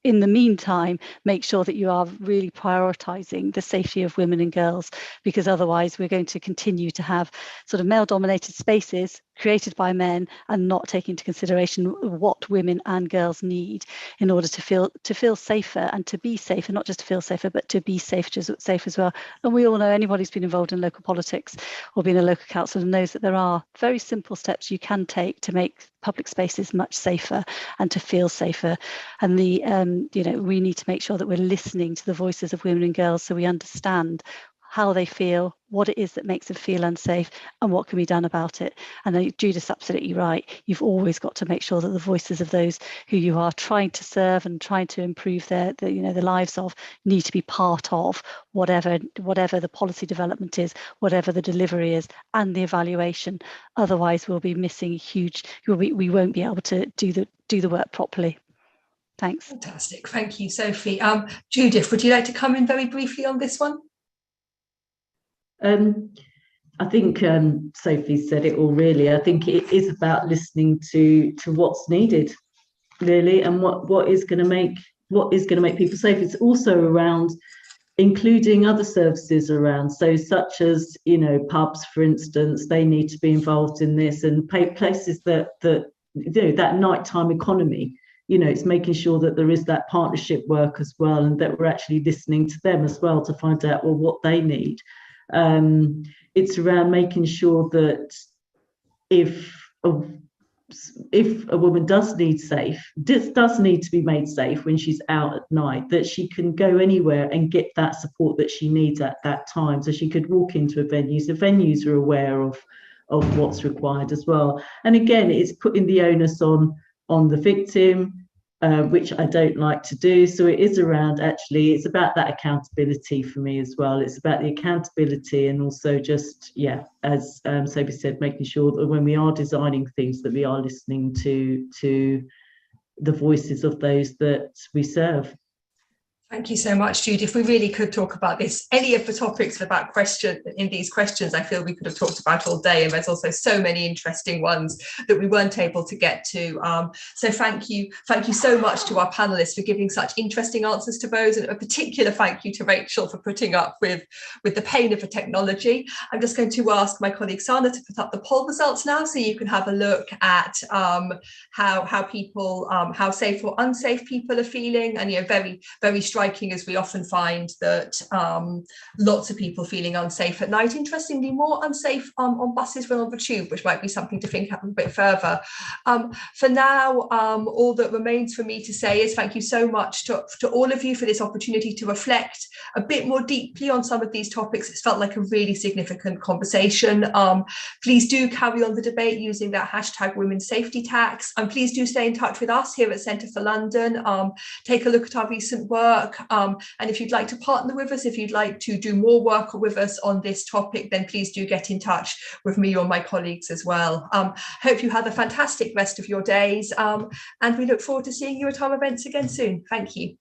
in the meantime, make sure that you are really prioritising the safety of women and girls, because otherwise we're going to continue to have sort of male-dominated spaces created by men and not taking into consideration what women and girls need in order to feel safer and to be safer, not just to feel safer, but to be safe as well. And we all know, anybody who's been involved in local politics or been a local councillor knows that there are very simple steps you can take to make public spaces much safer and to feel safer. And we need to make sure that we're listening to the voices of women and girls so we understand how they feel, what it is that makes them feel unsafe, and what can be done about it. And Judith's absolutely right. You've always got to make sure that the voices of those who you are trying to serve and trying to improve the lives of need to be part of whatever the policy development is, whatever the delivery is, and the evaluation. Otherwise, we'll be missing we won't be able to do the work properly. Thanks. Fantastic. Thank you, Sophie. Judith, would you like to come in very briefly on this one? I think Sophie said it all really. I think it is about listening to what's needed, really, and what is going to make people safe. It's also around including other services around, so such as pubs, for instance. They need to be involved in this, and places that that nighttime economy. It's making sure that there is that partnership work as well, and that we're actually listening to them as well to find out what they need. It's around making sure that if a woman does need to be made safe when she's out at night, that she can go anywhere and get that support that she needs at that time. So she could walk into a venue. So venues are aware of what's required as well. And again, it's putting the onus on the victim, which I don't like to do. So it is around, actually, it's about that accountability for me as well. It's about the accountability, and also just, as Sophie said, making sure that when we are designing things, that we are listening to the voices of those that we serve. Thank you so much, Judith. We really could talk about this. Any of the topics about these questions, I feel we could have talked about all day, and there's also so many interesting ones that we weren't able to get to. So thank you so much to our panelists for giving such interesting answers to those, and a particular thank you to Rachel for putting up with the pain of the technology. I'm just going to ask my colleague Sana to put up the poll results now, so you can have a look at how safe or unsafe people are feeling, and very, very striking, as we often find that lots of people feeling unsafe at night. Interestingly, more unsafe on buses than on the tube, which might be something to think up a bit further. For now, all that remains for me to say is thank you so much to all of you for this opportunity to reflect a bit more deeply on some of these topics. It's felt like a really significant conversation. Please do carry on the debate using that hashtag Women's Safety Tax, and please do stay in touch with us here at Centre for London. Take a look at our recent work. And if you'd like to partner with us, if you'd like to do more work with us on this topic, then please do get in touch with me or my colleagues as well. Hope you have a fantastic rest of your days, and we look forward to seeing you at our events again soon. Thank you.